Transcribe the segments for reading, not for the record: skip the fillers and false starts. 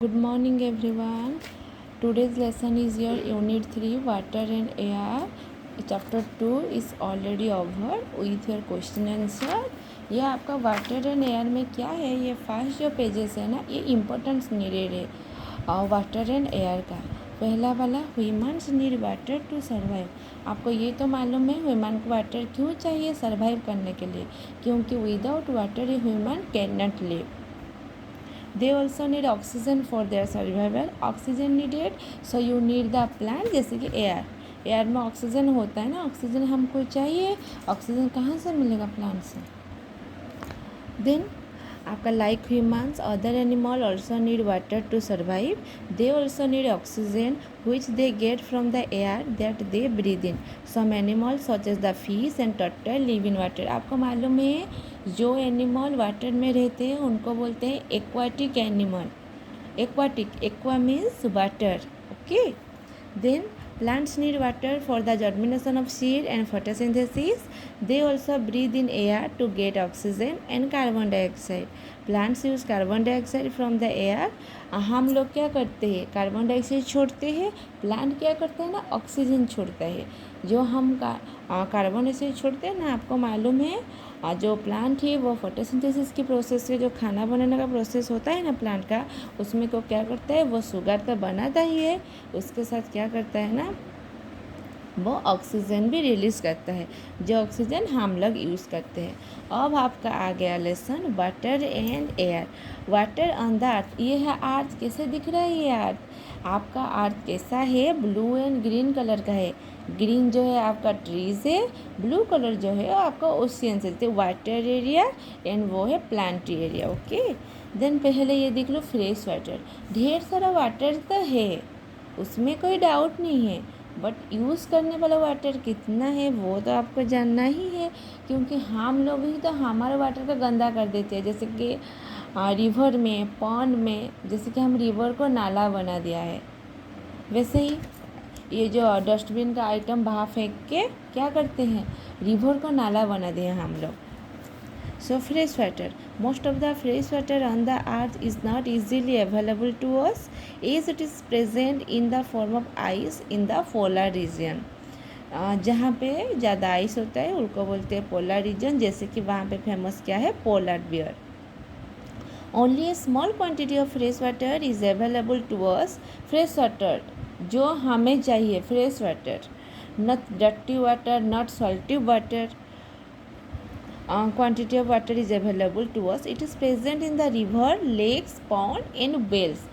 Good morning everyone. Today's lesson is your unit 3 water and air. Chapter 2 is already over with your question answer. ये आपका water and air में क्या है, ये first जो pages है ना, ये इम्पोर्टेंस नीडेड है वाटर एंड एयर का। पहला वाला humans need water to survive. आपको ये तो मालूम है ह्यूमन को वाटर क्यों चाहिए सर्वाइव करने के लिए, क्योंकि without water a human can not live. They also need oxygen for their survival. Oxygen needed, so you need the plant, जैसे कि एयर में ऑक्सीजन होता है ना, ऑक्सीजन हमको चाहिए। ऑक्सीजन कहाँ से मिलेगा? प्लांट से। देन आपका like humans other animal also need water to survive. They also need oxygen which they get from the air that they breathe in. Some animals such as the fish and turtle live in water. आपको मालूम है जो animal water में रहते हैं उनको बोलते हैं aquatic animal. Aqua means water. Okay. Then plants need water for the germination of seed and photosynthesis. They also breathe in air to get oxygen and carbon dioxide. Plants use carbon dioxide from the air. हम लोग क्या करते हैं? Carbon dioxide छोड़ते हैं। Plant क्या करते हैं ना, ऑक्सीजन छोड़ता है। जो हम कार्बन डाइऑक्साइड छोड़ते हैं ना, आपको मालूम है जो प्लांट है वो फोटोसिंथेसिस की प्रोसेस से जो खाना बनाने का प्रोसेस होता है ना प्लांट का, उसमें को क्या करता है, वो शुगर तो बनाता ही है, उसके साथ क्या करता है ना, वो ऑक्सीजन भी रिलीज़ करता है, जो ऑक्सीजन हम लोग यूज़ करते हैं। अब आपका आ गया lesson water and air. Water on the अर्थ, ये है अर्थ। कैसे दिख रहा है ये अर्थ? आपका अर्थ कैसा है? ब्लू एंड ग्रीन कलर का है। ग्रीन जो है आपका ट्रीज है, ब्लू कलर जो है आपका ओशियन से, वाटर एरिया एंड वो है प्लांट एरिया। ओके। देन पहले ये देख लो फ्रेश वाटर। ढेर सारा वाटर तो है, उसमें कोई डाउट नहीं है, बट यूज़ करने वाला वाटर कितना है वो तो आपको जानना ही है, क्योंकि हम लोग ही तो हमारे वाटर को गंदा कर देते हैं। जैसे कि रिवर में, पॉन्ड में, जैसे कि हम रिवर को नाला बना दिया है, वैसे ही ये जो डस्टबिन का आइटम बाहर फेंक के क्या करते हैं, रिवर को नाला बना दिए हम लोग। So fresh water. Most of the fresh water on the earth is not easily available to us as it is present in the form of ice in the polar region. जहाँ पे ज़्यादा ice होता है उनको बोलते हैं polar region. जैसे कि वहाँ पे फेमस क्या है, polar bear. Only a small quantity of fresh water is available to us. Fresh water जो हमें चाहिए, fresh water, not dirty water, not salty water. Quantity of water is available to us. It is present in the river, lakes, pond and wells.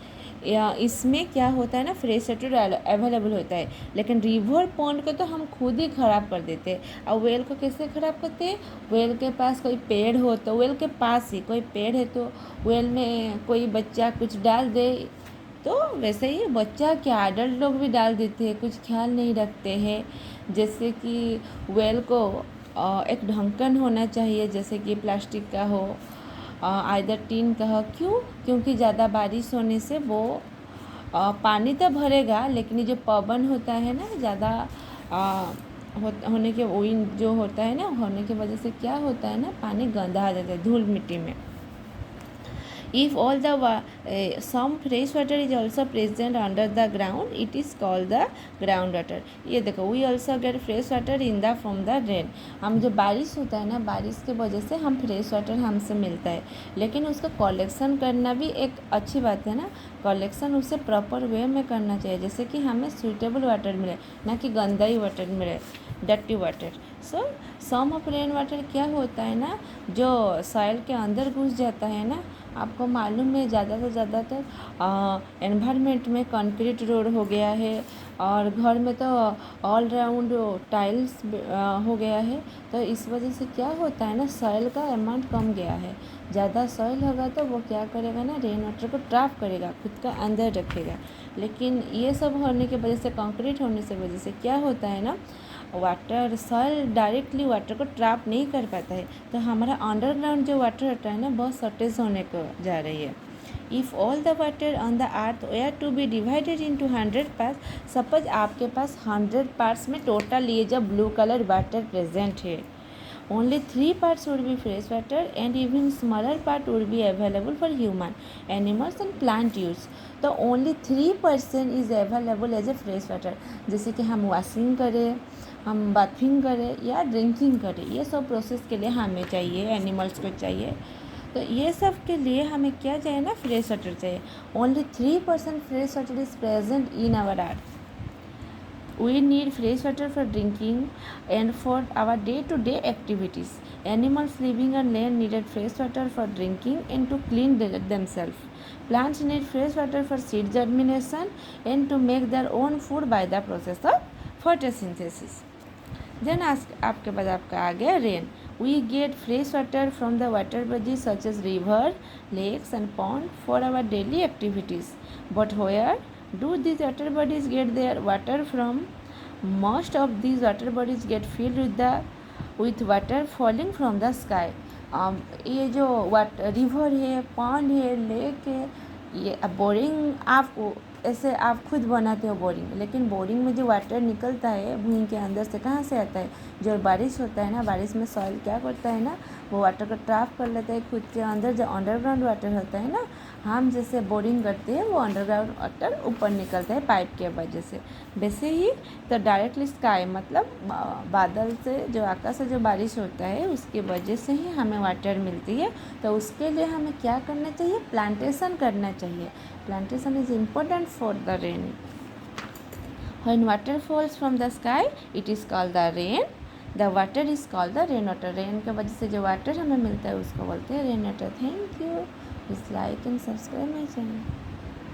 इसमें क्या होता है ना, fresh water available होता है, लेकिन रिवर पॉन्ड को तो हम खुद ही ख़राब कर देते हैं। और वेल को कैसे ख़राब करते हैं? वेल के पास कोई पेड़ हो तो, वेल के पास ही कोई पेड़ है तो वेल में कोई बच्चा कुछ डाल दे, तो वैसे ही बच्चा क्या, एडल्ट लोग भी डाल देते हैं, कुछ ख्याल नहीं रखते हैं। जैसे कि वेल को एक ढक्कन होना चाहिए, जैसे कि प्लास्टिक का हो, आइदर टीन का हो। क्यों? क्योंकि ज़्यादा बारिश होने से वो पानी तो भरेगा, लेकिन ये जो पवन होता है ना, ज़्यादा होने के विंड जो होता है ना, होने की वजह से क्या होता है ना, पानी गंदा आ जाता है धूल मिट्टी में। If all the some fresh water is also present under the ground, it is called the ground water. ये देखो, we also get fresh water in the from the rain. हम जो बारिश होता है ना, बारिश के वजह से हम फ्रेश वाटर हमसे मिलता है, लेकिन उसका कलेक्शन करना भी एक अच्छी बात है ना। कलेक्शन उसे प्रॉपर वे में करना चाहिए, जैसे कि हमें सूटेबल वाटर मिले, ना कि गंदा ही वाटर मिले, dirty water. So some of rain water क्या होता है ना, जो सॉइल के अंदर घुस जाता है ना। आपको मालूम है ज़्यादा से ज़्यादातर एनवायरनमेंट में कंक्रीट रोड हो गया है, और घर में तो ऑल राउंड टाइल्स हो गया है, तो इस वजह से क्या होता है ना, सॉइल का अमाउंट कम गया है। ज़्यादा सॉइल होगा तो वो क्या करेगा ना, रेन वाटर को ट्रैप करेगा, खुद का अंदर रखेगा। लेकिन ये सब होने की वजह से, कंक्रीट होने से वजह से क्या होता है ना, वाटर, सॉइल डायरेक्टली वाटर को ट्रैप नहीं कर पाता है, तो हमारा अंडरग्राउंड जो वाटर होता है ना, बहुत शॉर्टेज होने को जा रही है। If all the water on the earth were to be divided into 100 parts, suppose आपके पास 100 पार्ट्स में टोटल ये जब ब्लू कलर वाटर प्रेजेंट है, only 3 parts would be fresh water and even smaller part would be available for human, animals and plant use. तो only 3% is available as a fresh water. जैसे कि हम washing करें, हम bathing करें या drinking करें, ये सब प्रोसेस के लिए हमें चाहिए, एनिमल्स को चाहिए. तो ये सब के लिए हमें क्या चाहिए ना, फ्रेश वाटर चाहिए. Only 3% fresh water is present in our earth. We need fresh water for drinking and for our day-to-day activities. Animals living on land needed fresh water for drinking and to clean themselves. Plants need fresh water for seed germination and to make their own food by the process of photosynthesis. Then आपके बाद आपका आ गया rain. We get fresh water from the water bodies such as river, lakes and pond for our daily activities. But where do these water bodies get their water from? Most of these water bodies get filled with water falling from the sky. ये जो river है, pond है, lake है, ये boring आप ऐसे आप खुद बनाते हो बोरिंग, लेकिन बोरिंग में जो वाटर निकलता है भूमि के अंदर से कहाँ से आता है? जो बारिश होता है ना, बारिश में सॉइल क्या करता है ना, वो वाटर को ट्रैप कर लेता है खुद के अंदर. जो अंडरग्राउंड वाटर होता है ना, हम जैसे बोरिंग करते हैं वो अंडरग्राउंड वाटर ऊपर निकलता है पाइप के वजह से. वैसे ही तो डायरेक्टली स्काई मतलब बादल से, जो आकाश से जो बारिश होता है उसकी वजह से ही हमें वाटर मिलती है. तो उसके लिए हमें क्या करना चाहिए? प्लांटेशन करना चाहिए. Plantation is important for the rain. When water falls from the sky, it is called the rain. The water is called the rain water. Rain के वजह से जो वाटर हमें मिलता है उसको बोलते हैं rain water. Thank you. Please like and subscribe my channel.